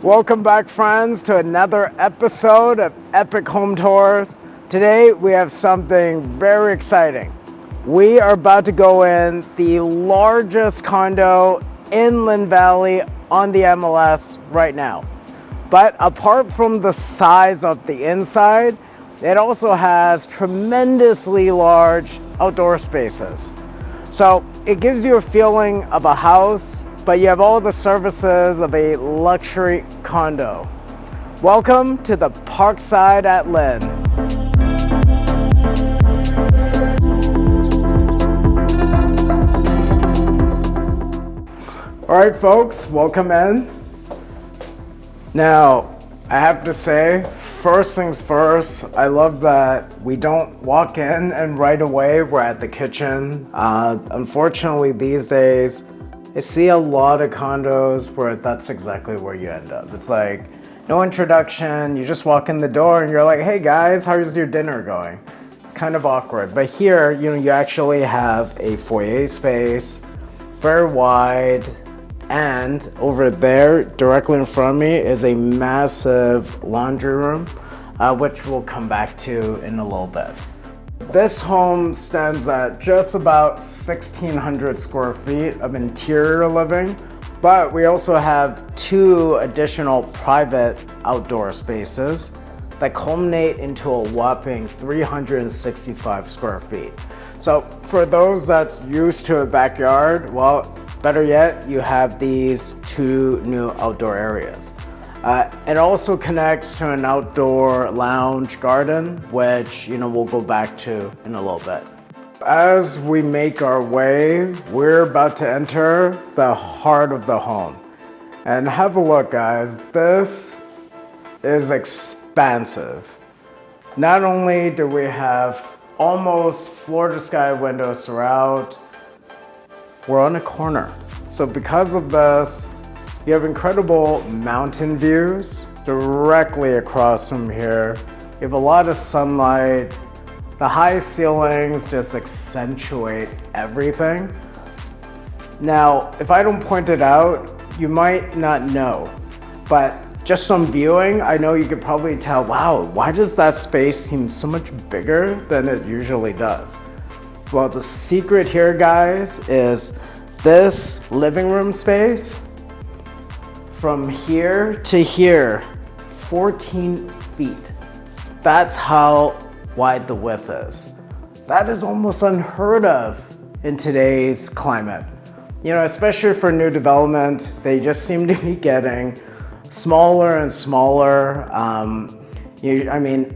Welcome back, friends, to another episode of Epic Home Tours. Today we have something very exciting. We are about to go in the largest condo in Lynn Valley on the MLS right now. But apart from the size of the inside, it also has tremendously large outdoor spaces. So it gives you a feeling of a house, but you have all the services of a luxury condo. Welcome to the Parkside at Lynn. All right, folks, welcome in. Now, I have to say, first things first, I love that we don't walk in and right away we're at the kitchen. Unfortunately, these days, I see a lot of condos where that's exactly where you end up. It's like no introduction, you just walk in the door and you're like, hey guys, how's your dinner going? It's kind of awkward. But here, you actually have a foyer space, very wide, and over there, directly in front of me, is a massive laundry room, which we'll come back to in a little bit. This home stands at just about 1,600 square feet of interior living, but we also have two additional private outdoor spaces that culminate into a whopping 365 square feet. So for those that's used to a backyard, well, better yet, you have these two new outdoor areas. It also connects to an outdoor lounge garden, which we'll go back to in a little bit. As we make our way, we're about to enter the heart of the home. And have a look, guys. This is expansive. Not only do we have almost floor-to-sky windows throughout, we're on a corner. So because of this, you have incredible mountain views directly across from here. You have a lot of sunlight. The high ceilings just accentuate everything. Now, if I don't point it out, you might not know, but just from viewing, I know you could probably tell, wow, why does that space seem so much bigger than it usually does? Well, the secret here, guys, is this living room space from here to here, 14 feet. That's how wide the width is. That is almost unheard of in today's climate. Especially for new development, they just seem to be getting smaller and smaller.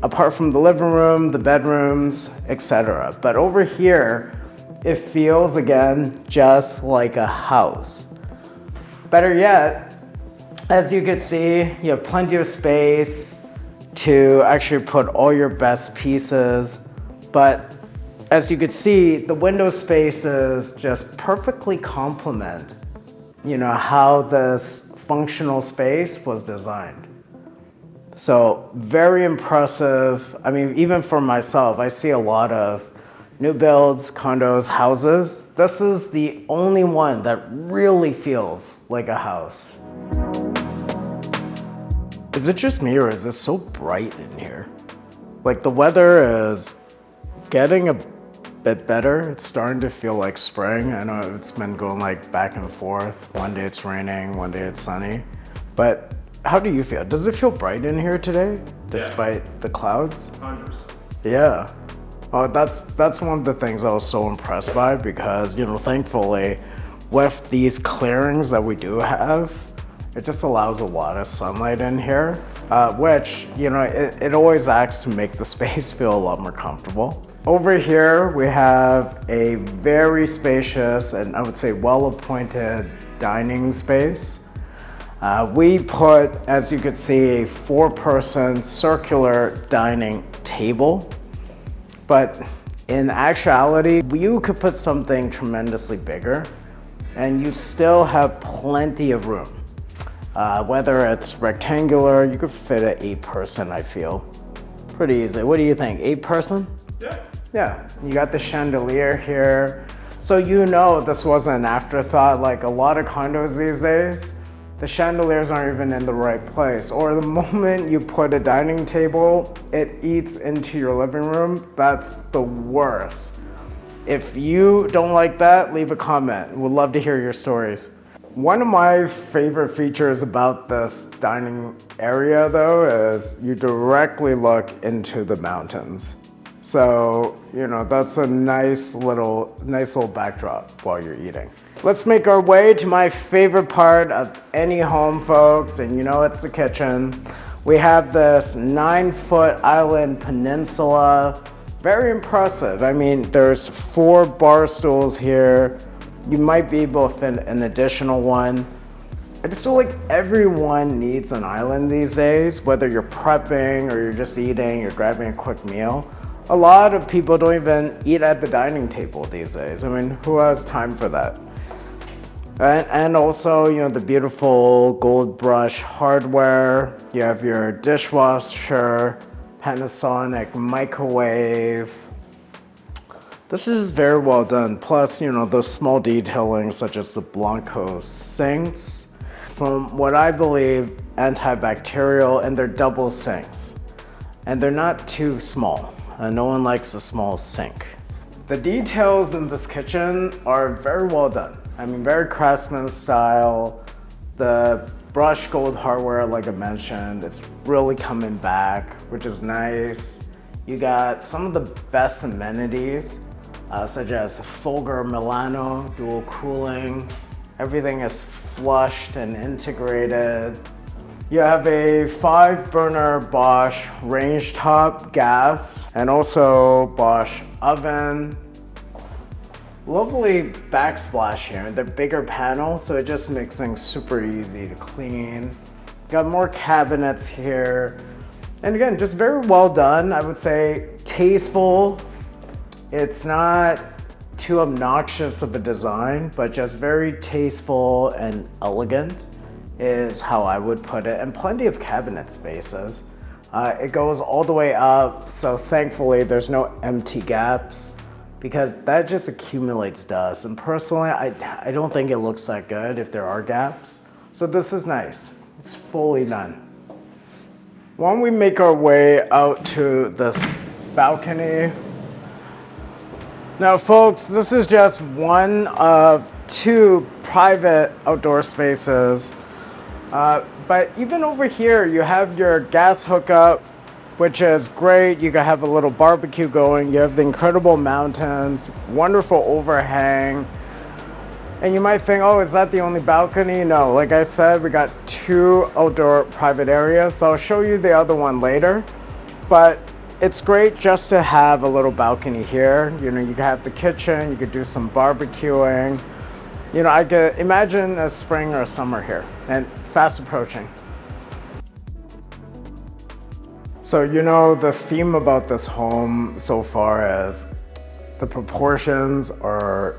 Apart from the living room, the bedrooms, etc. But over here, it feels, again, just like a house. Better yet, as you can see, you have plenty of space to actually put all your best pieces. But as you can see, the window spaces just perfectly complement, how this functional space was designed. So very impressive. Even for myself, I see a lot of new builds, condos, houses. This is the only one that really feels like a house. Is it just me or is it so bright in here? Like the weather is getting a bit better. It's starting to feel like spring. I know it's been going like back and forth. One day it's raining, one day it's sunny. But how do you feel? Does it feel bright in here today, despite the clouds? 100%. Yeah. Oh, that's one of the things I was so impressed by because, thankfully, with these clearings that we do have, it just allows a lot of sunlight in here, which, it always acts to make the space feel a lot more comfortable. Over here, we have a very spacious and I would say well-appointed dining space. We put, as you could see, a 4-person circular dining table. But in actuality, you could put something tremendously bigger and you still have plenty of room. Whether it's rectangular, you could fit an 8-person, I feel. Pretty easy. What do you think, 8-person? Yeah. Yeah, you got the chandelier here. So this wasn't an afterthought. Like a lot of condos these days, the chandeliers aren't even in the right place, or the moment you put a dining table, it eats into your living room. That's the worst. If you don't like that, leave a comment. We'd love to hear your stories. One of my favorite features about this dining area though is you directly look into the mountains. So, that's a nice little backdrop while you're eating. Let's make our way to my favorite part of any home, folks, and it's the kitchen. We have this 9-foot island peninsula. Very impressive. I mean, there's 4 bar stools here. You might be able to fit an additional one. I just feel like everyone needs an island these days, whether you're prepping or you're just eating, you're grabbing a quick meal. A lot of people don't even eat at the dining table these days. I mean, who has time for that? And also, the beautiful gold brush hardware. You have your dishwasher, Panasonic microwave. This is very well done. Plus, the small detailing such as the Blanco sinks. From what I believe, antibacterial, and they're double sinks. And they're not too small. No one likes a small sink. The details in this kitchen are very well done. I mean, very craftsman style. The brushed gold hardware, like I mentioned, it's really coming back, which is nice. You got some of the best amenities, such as Foyer Milano, dual cooling. Everything is flushed and integrated. You have a 5-burner Bosch range top gas and also Bosch oven. Lovely backsplash here. They're bigger panels, so it just makes things super easy to clean. Got more cabinets here. And again, just very well done. I would say tasteful. It's not too obnoxious of a design, but just very tasteful and elegant is how I would put it, and plenty of cabinet spaces. It goes all the way up, so thankfully there's no empty gaps because that just accumulates dust. And personally, I don't think it looks that good if there are gaps. So this is nice. It's fully done. Why don't we make our way out to this balcony? Now folks, this is just one of 2 private outdoor spaces. But even over here, you have your gas hookup, which is great. You can have a little barbecue going. You have the incredible mountains, wonderful overhang. And you might think, oh, is that the only balcony? No, like I said, we got 2 outdoor private areas. So I'll show you the other one later. But it's great just to have a little balcony here. You can have the kitchen, you could do some barbecuing. I could imagine a spring or a summer here, and fast approaching. So, the theme about this home so far is the proportions are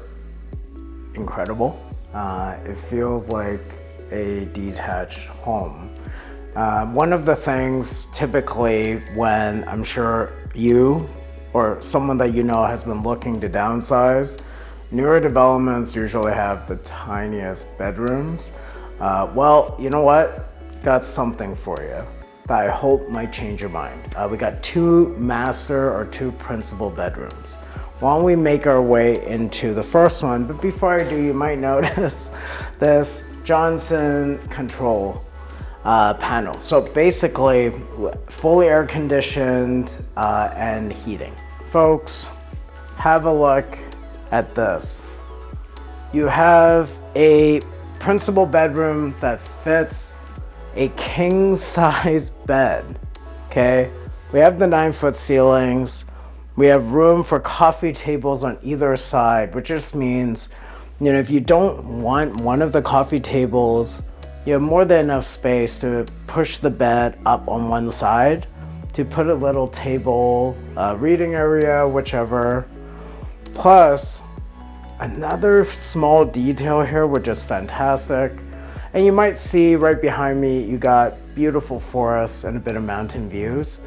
incredible. It feels like a detached home. One of the things typically when I'm sure you or someone that has been looking to downsize, newer developments usually have the tiniest bedrooms. Well, you know what? Got something for you that I hope might change your mind. We got 2 master or 2 principal bedrooms. Why don't we make our way into the first one? But before I do, you might notice this Johnson control panel. So basically, fully air conditioned and heating. Folks, have a look at this. You have a principal bedroom that fits a king size bed. Okay, we have the 9-foot ceilings. We have room for coffee tables on either side, which just means, if you don't want one of the coffee tables, you have more than enough space to push the bed up on one side to put a little table, reading area, whichever. Plus, another small detail here, which is fantastic. And you might see right behind me, you got beautiful forests and a bit of mountain views.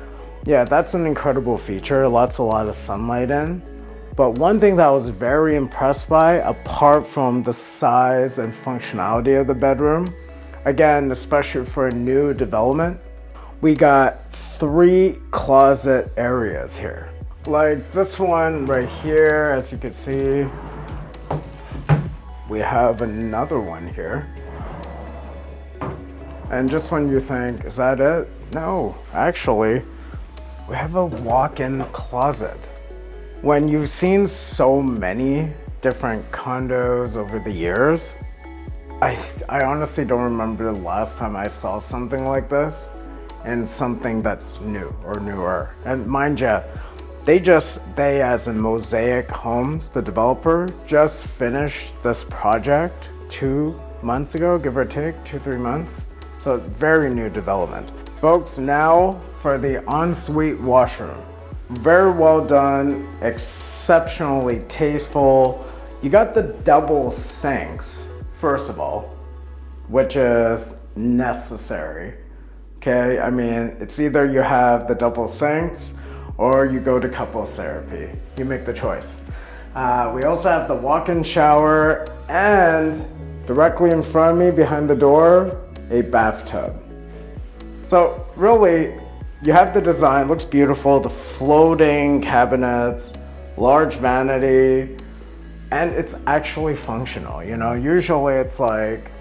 Yeah, that's an incredible feature. A lot of sunlight in. But one thing that I was very impressed by, apart from the size and functionality of the bedroom, Again, especially for a new development, we got 3 closet areas here. Like this one right here, as you can see, we have another one here. And just when you think, is that it? No, actually, we have a walk-in closet. When you've seen so many different condos over the years, I honestly don't remember the last time I saw something like this and something that's new or newer. And mind you, they as in Mosaic Homes, the developer, just finished this project 2 months ago, give or take, 2-3 months. So very new development. Folks, now for the ensuite washroom. Very well done, exceptionally tasteful. You got the double sinks, first of all, which is necessary. Okay, I mean, it's either you have the double sinks or you go to couples therapy. You make the choice. We also have the walk-in shower, and directly in front of me, behind the door, a bathtub. So really, you have the design, looks beautiful, the floating cabinets, large vanity, and it's actually functional. You know, usually it's like,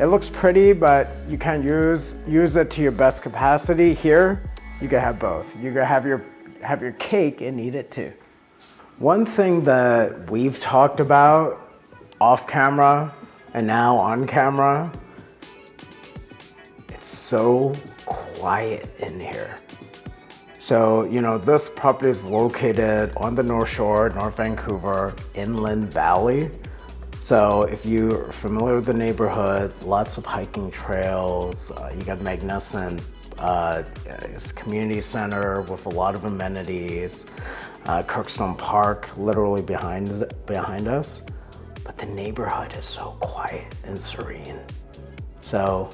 it looks pretty, but you can't use it to your best capacity. Here, you can have both. You can have your cake and eat it too. One thing that we've talked about off camera and now on camera, it's so quiet in here. So, you know, this property is located on the North Shore, North Vancouver, in Lynn Valley. So if you're familiar with the neighborhood, lots of hiking trails, you got magnificent community center with a lot of amenities, Kirkstone Park literally behind us, but the neighborhood is so quiet and serene. So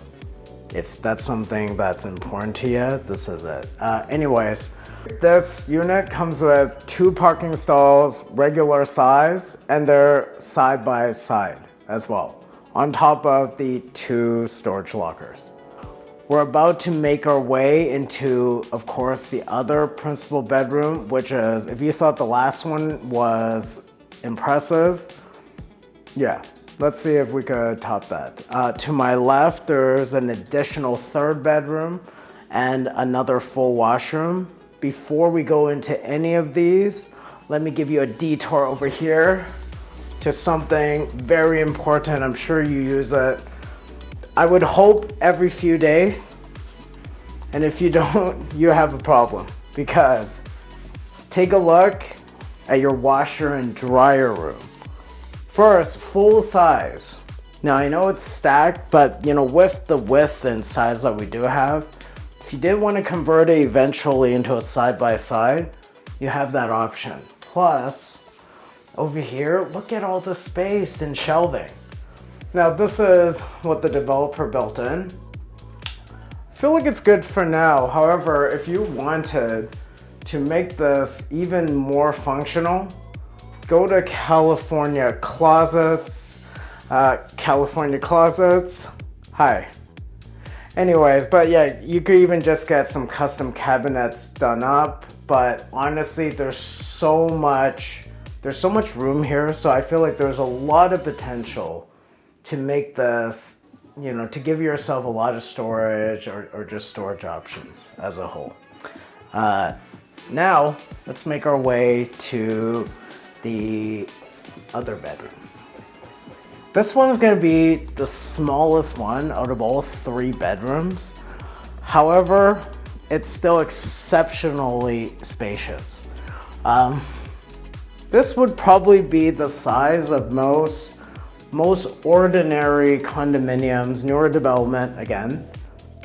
if that's something that's important to you, this is it. Anyways, this unit comes with 2 parking stalls, regular size, and they're side by side as well, on top of the 2 storage lockers. We're about to make our way into, of course, the other principal bedroom, which is, if you thought the last one was impressive, yeah, let's see if we could top that. To my left, there's an additional 3rd bedroom and another full washroom. Before we go into any of these, let me give you a detour over here to something very important. I'm sure you use it, I would hope, every few days. And if you don't, you have a problem, because take a look at your washer and dryer room. First, full size. Now I know it's stacked, but you know, with the width and size that we do have, if you did want to convert it eventually into a side-by-side, you have that option. Plus, over here, look at all the space and shelving. Now this is what the developer built in. I feel like it's good for now. However, if you wanted to make this even more functional, go to California Closets. Hi. Anyways, but yeah, you could even just get some custom cabinets done up. But honestly, there's so much room here. So I feel like there's a lot of potential to make this, you know, to give yourself a lot of storage or just storage options as a whole. Now, let's make our way to the other bedroom. This one is going to be the smallest one out of all 3 bedrooms. However, it's still exceptionally spacious. This would probably be the size of most ordinary condominiums, newer development, again,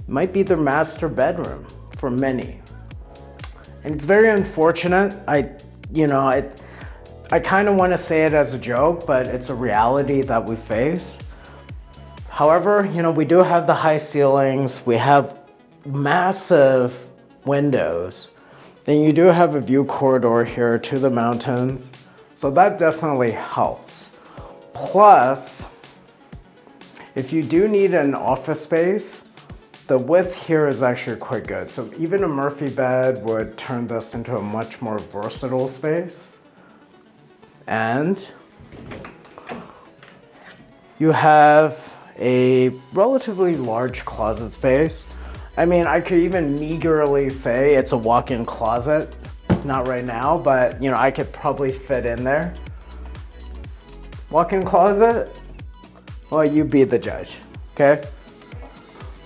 might be their master bedroom for many. And it's very unfortunate. I kind of want to say it as a joke, but it's a reality that we face. However, you know, we do have the high ceilings, we have massive windows, and you do have a view corridor here to the mountains, so that definitely helps. Plus, If you do need an office space, the width here is actually quite good. So even a Murphy bed would turn this into a much more versatile space. And you have a relatively large closet space. I mean, I could even meagerly say it's a walk-in closet. Not right now, but you know, I could probably fit in there. Walk-in closet? Well, you be the judge, okay?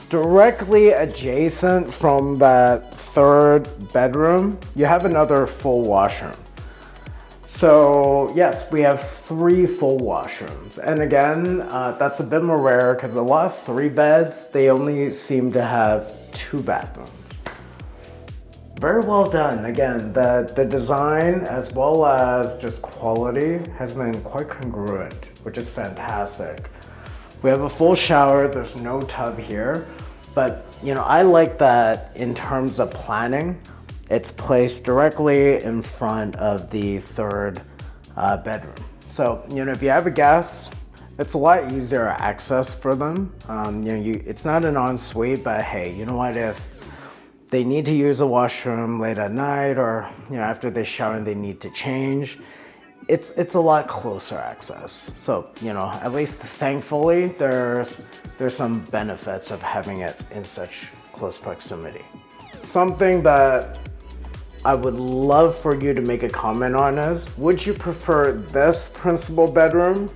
Directly adjacent from that third bedroom, you have another full washroom. So yes, we have 3 full washrooms. And again, that's a bit more rare because a lot of 3 beds, they only seem to have 2 bathrooms. Very well done. Again, the design as well as just quality has been quite congruent, which is fantastic. We have a full shower, there's no tub here, but you know, I like that in terms of planning, it's placed directly in front of the third bedroom. So, you know, if you have a guest, it's a lot easier access for them. You know, it's not an ensuite, but hey, you know what, if they need to use a washroom late at night or, you know, after they shower and they need to change, it's a lot closer access. So, you know, at least thankfully, there's some benefits of having it in such close proximity. Something that I would love for you to make a comment on is, would you prefer this principal bedroom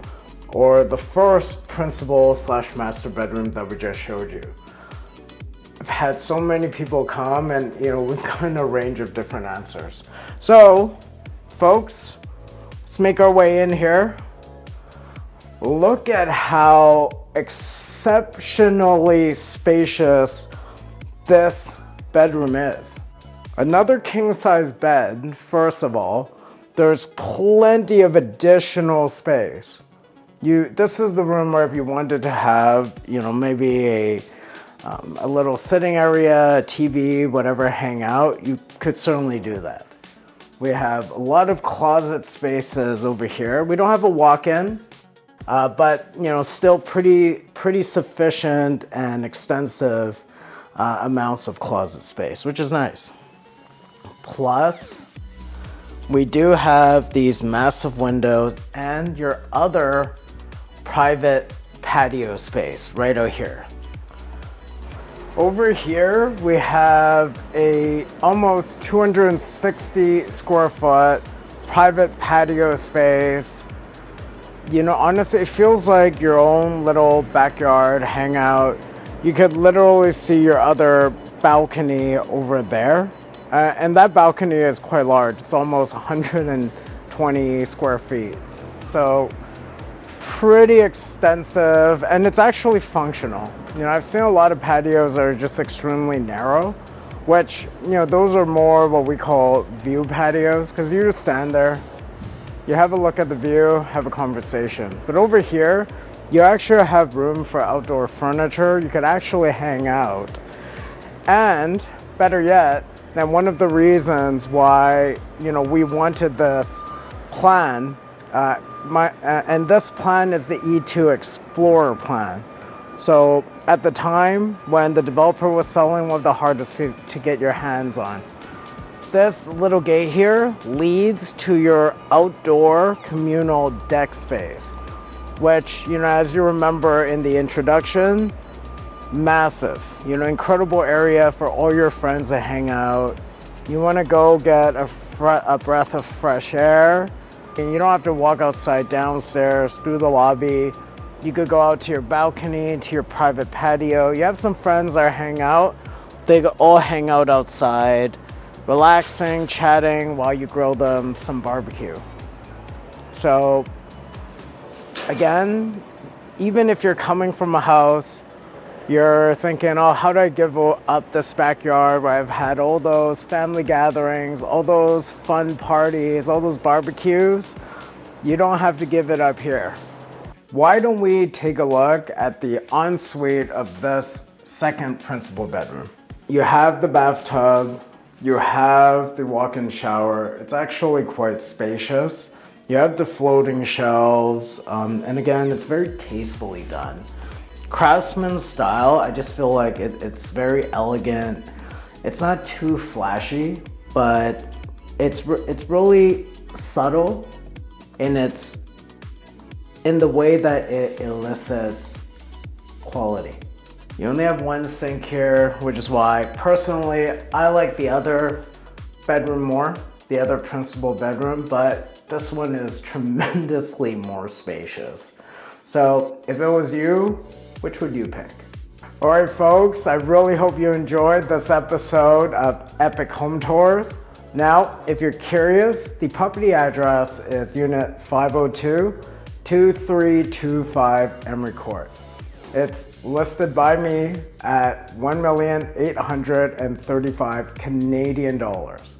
or the first principal / master bedroom that we just showed you? I've had so many people come and, you know, we've gotten a range of different answers. So, folks, let's make our way in here. Look at how exceptionally spacious this bedroom is. Another king-size bed, first of all. There's plenty of additional space. This is the room where if you wanted to have, you know, maybe a little sitting area, a TV, whatever, hang out, you could certainly do that. We have a lot of closet spaces over here. We don't have a walk-in, but you know, still pretty sufficient and extensive amounts of closet space, which is nice. Plus, we do have these massive windows and your other private patio space right out here. Over here, we have a almost 260 square foot private patio space. You know, honestly, it feels like your own little backyard hangout. You could literally see your other balcony over there. And that balcony is quite large. It's almost 120 square feet. So pretty extensive, and it's actually functional. You know, I've seen a lot of patios that are just extremely narrow, which, you know, those are more what we call view patios, because you just stand there, you have a look at the view, have a conversation. But over here, you actually have room for outdoor furniture. You could actually hang out. And better yet, and one of the reasons why, you know, we wanted this plan, and this plan is the E2 Explorer plan. So at the time when the developer was selling, one of the hardest to get your hands on. This little gate here leads to your outdoor communal deck space, which, you know, as you remember in the introduction, massive, you know, incredible area for all your friends to hang out. You want to go get a breath of fresh air, and you don't have to walk outside, downstairs, through the lobby. You could go out to your balcony, to your private patio. You have some friends that hang out. They all hang out outside, relaxing, chatting while you grill them some barbecue. So again, even if you're coming from a house, you're thinking, oh, how do I give up this backyard where I've had all those family gatherings, all those fun parties, all those barbecues? You don't have to give it up here. Why don't we take a look at the ensuite of this second principal bedroom? You have the bathtub, you have the walk-in shower. It's actually quite spacious. You have the floating shelves, and again, it's very tastefully done. Craftsman style, I just feel like it's very elegant. It's not too flashy, but it's really subtle in the way that it elicits quality. You only have one sink here, which is why personally I like the other bedroom more, the other principal bedroom, but this one is tremendously more spacious. So if it was you, which would you pick? All right, folks, I really hope you enjoyed this episode of Epic Home Tours. Now, if you're curious, the property address is Unit 502, 2325 Emery Court. It's listed by me at $1,835,000 Canadian dollars.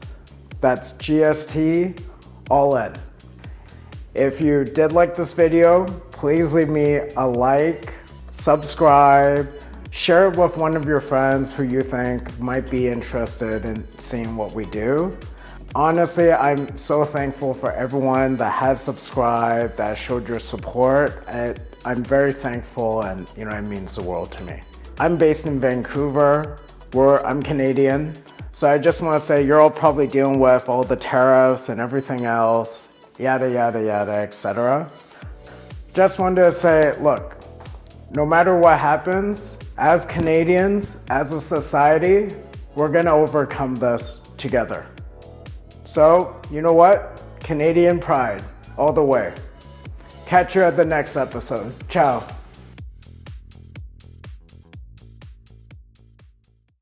That's GST all in. If you did like this video, please leave me a like, subscribe, share it with one of your friends who you think might be interested in seeing what we do. Honestly, I'm so thankful for everyone that has subscribed, that showed your support. I'm very thankful, and it means the world to me. I'm based in Vancouver, I'm Canadian, so I just want to say you're all probably dealing with all the tariffs and everything else, yada, yada, yada, etc. Just wanted to say, look, no matter what happens, as Canadians, as a society, we're gonna overcome this together. So, you know what? Canadian pride, all the way. Catch you at the next episode. Ciao.